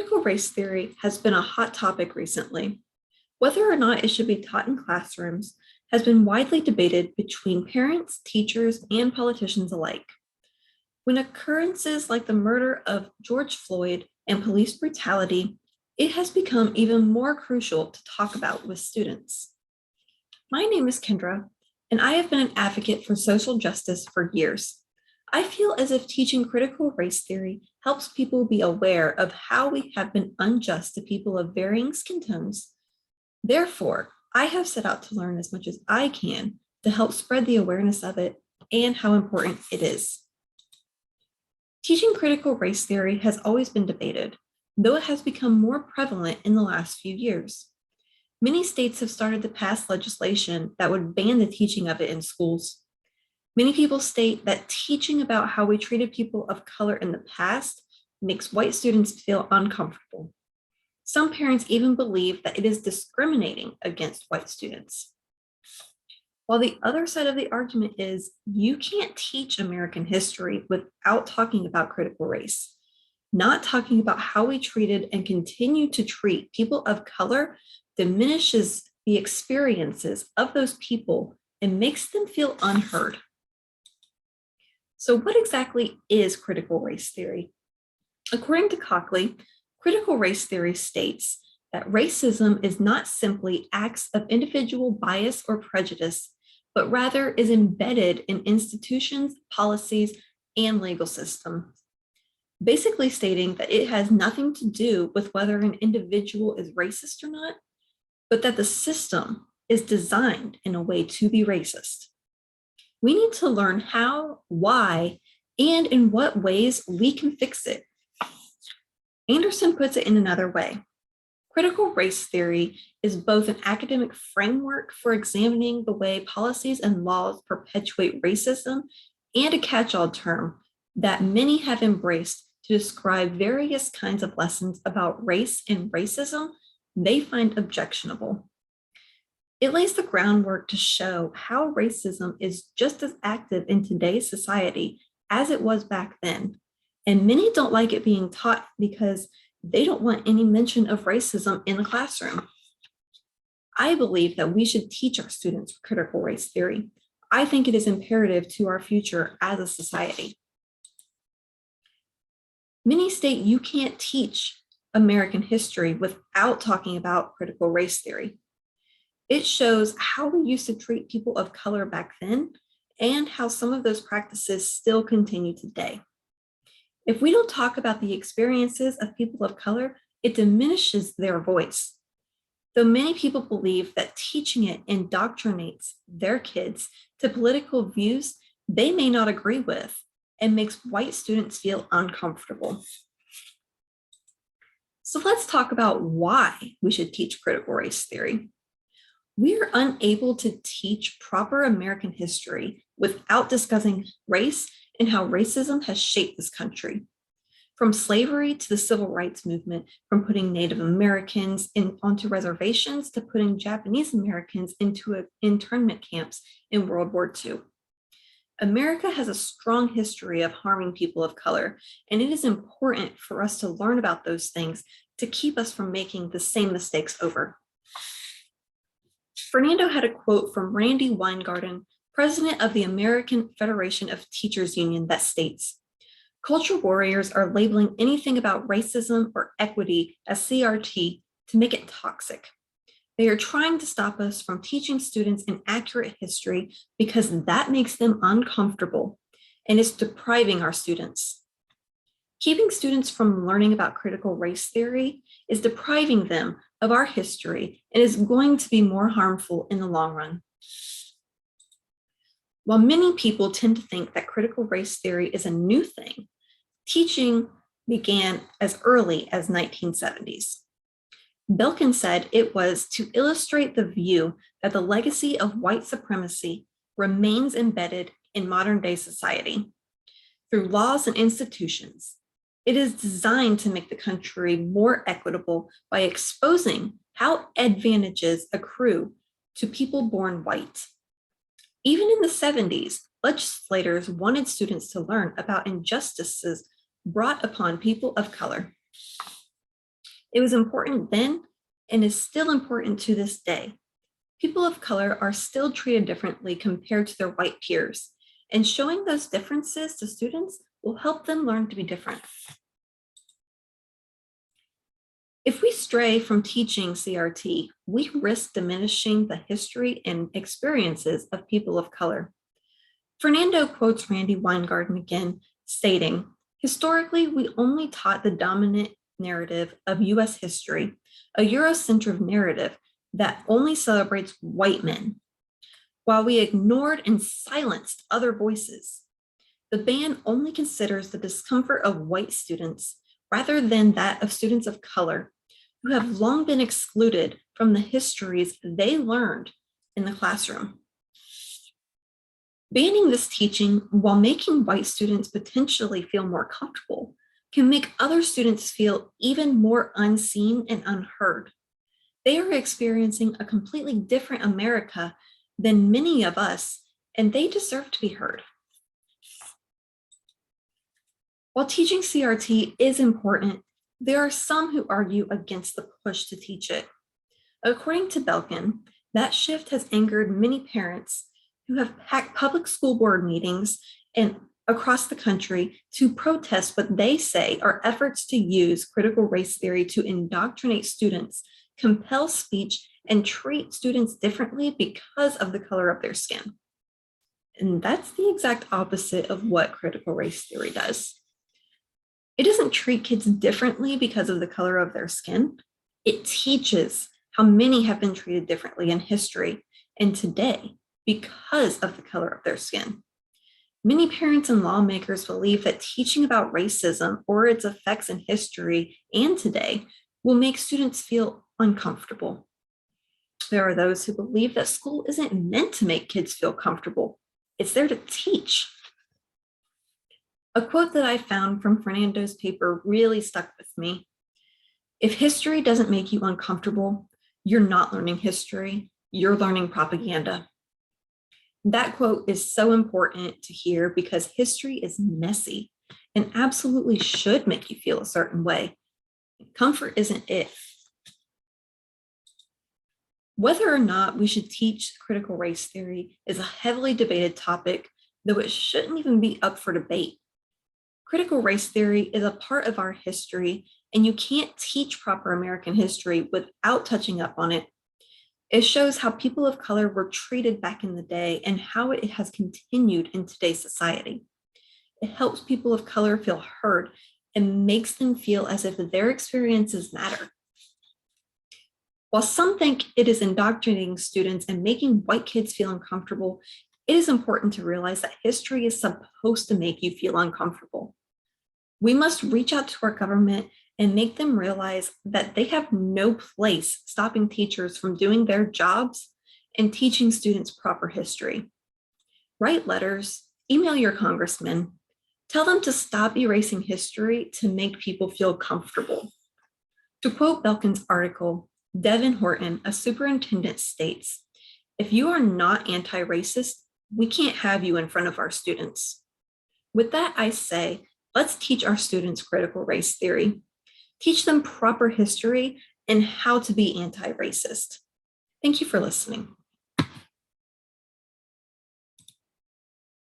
Critical race theory has been a hot topic recently. Whether or not it should be taught in classrooms has been widely debated between parents, teachers, and politicians alike. When occurrences like the murder of George Floyd and police brutality, it has become even more crucial to talk about with students. My name is Kendra, and I have been an advocate for social justice for years. I feel as if teaching critical race theory helps people be aware of how we have been unjust to people of varying skin tones. Therefore, I have set out to learn as much as I can to help spread the awareness of it and how important it is. Teaching critical race theory has always been debated, though it has become more prevalent in the last few years. Many states have started to pass legislation that would ban the teaching of it in schools. Many people state that teaching about how we treated people of color in the past makes white students feel uncomfortable. Some parents even believe that it is discriminating against white students. While the other side of the argument is you can't teach American history without talking about critical race. Not talking about how we treated and continue to treat people of color diminishes the experiences of those people and makes them feel unheard. So what exactly is critical race theory? According to Cockley, critical race theory states that racism is not simply acts of individual bias or prejudice, but rather is embedded in institutions, policies, and legal systems. Basically stating that it has nothing to do with whether an individual is racist or not, but that the system is designed in a way to be racist. We need to learn how, why, and in what ways we can fix it. Anderson puts it in another way. Critical race theory is both an academic framework for examining the way policies and laws perpetuate racism and a catch-all term that many have embraced to describe various kinds of lessons about race and racism they find objectionable. It lays the groundwork to show how racism is just as active in today's society as it was back then. And many don't like it being taught because they don't want any mention of racism in the classroom. I believe that we should teach our students critical race theory. I think it is imperative to our future as a society. Many state you can't teach American history without talking about critical race theory. It shows how we used to treat people of color back then and how some of those practices still continue today. If we don't talk about the experiences of people of color, it diminishes their voice. Though many people believe that teaching it indoctrinates their kids to political views they may not agree with and makes white students feel uncomfortable. So let's talk about why we should teach critical race theory. We are unable to teach proper American history without discussing race and how racism has shaped this country. From slavery to the civil rights movement, from putting Native Americans onto reservations to putting Japanese Americans into internment camps in World War II. America has a strong history of harming people of color, and it is important for us to learn about those things to keep us from making the same mistakes over. Fernando had a quote from Randy Weingarten, president of the American Federation of Teachers Union, that states, "Culture warriors are labeling anything about racism or equity as CRT to make it toxic. They are trying to stop us from teaching students an accurate history because that makes them uncomfortable and is depriving our students. Keeping students from learning about critical race theory is depriving them of our history and is going to be more harmful in the long run." While many people tend to think that critical race theory is a new thing, teaching began as early as 1970s. Belkin said it was to illustrate the view that the legacy of white supremacy remains embedded in modern day society. Through laws and institutions, it is designed to make the country more equitable by exposing how advantages accrue to people born white. Even in the 70s, legislators wanted students to learn about injustices brought upon people of color. It was important then and is still important to this day. People of color are still treated differently compared to their white peers, and showing those differences to students will help them learn to be different. If we stray from teaching CRT, we risk diminishing the history and experiences of people of color. Fernando quotes Randy Weingarten again, stating, "Historically, we only taught the dominant narrative of US history, a Eurocentric narrative that only celebrates white men, while we ignored and silenced other voices. The ban only considers the discomfort of white students rather than that of students of color who have long been excluded from the histories they learned in the classroom." Banning this teaching while making white students potentially feel more comfortable can make other students feel even more unseen and unheard. They are experiencing a completely different America than many of us, and they deserve to be heard. While teaching CRT is important, there are some who argue against the push to teach it. According to Belkin, that shift has angered many parents who have packed public school board meetings and across the country to protest what they say are efforts to use critical race theory to indoctrinate students, compel speech, and treat students differently because of the color of their skin. And that's the exact opposite of what critical race theory does. It doesn't treat kids differently because of the color of their skin. It teaches how many have been treated differently in history and today because of the color of their skin. Many parents and lawmakers believe that teaching about racism or its effects in history and today will make students feel uncomfortable. There are those who believe that school isn't meant to make kids feel comfortable. It's there to teach. A quote that I found from Fernando's paper really stuck with me. "If history doesn't make you uncomfortable, you're not learning history, you're learning propaganda." That quote is so important to hear because history is messy and absolutely should make you feel a certain way. Comfort isn't it. Whether or not we should teach critical race theory is a heavily debated topic, though it shouldn't even be up for debate. Critical race theory is a part of our history, and you can't teach proper American history without touching up on it. It shows how people of color were treated back in the day and how it has continued in today's society. It helps people of color feel heard and makes them feel as if their experiences matter. While some think it is indoctrinating students and making white kids feel uncomfortable, it is important to realize that history is supposed to make you feel uncomfortable. We must reach out to our government and make them realize that they have no place stopping teachers from doing their jobs and teaching students proper history. Write letters, email your congressman, tell them to stop erasing history to make people feel comfortable. To quote Belkin's article, Devin Horton, a superintendent, states, "If you are not anti-racist, we can't have you in front of our students." With that, I say, let's teach our students critical race theory. Teach them proper history and how to be anti-racist. Thank you for listening.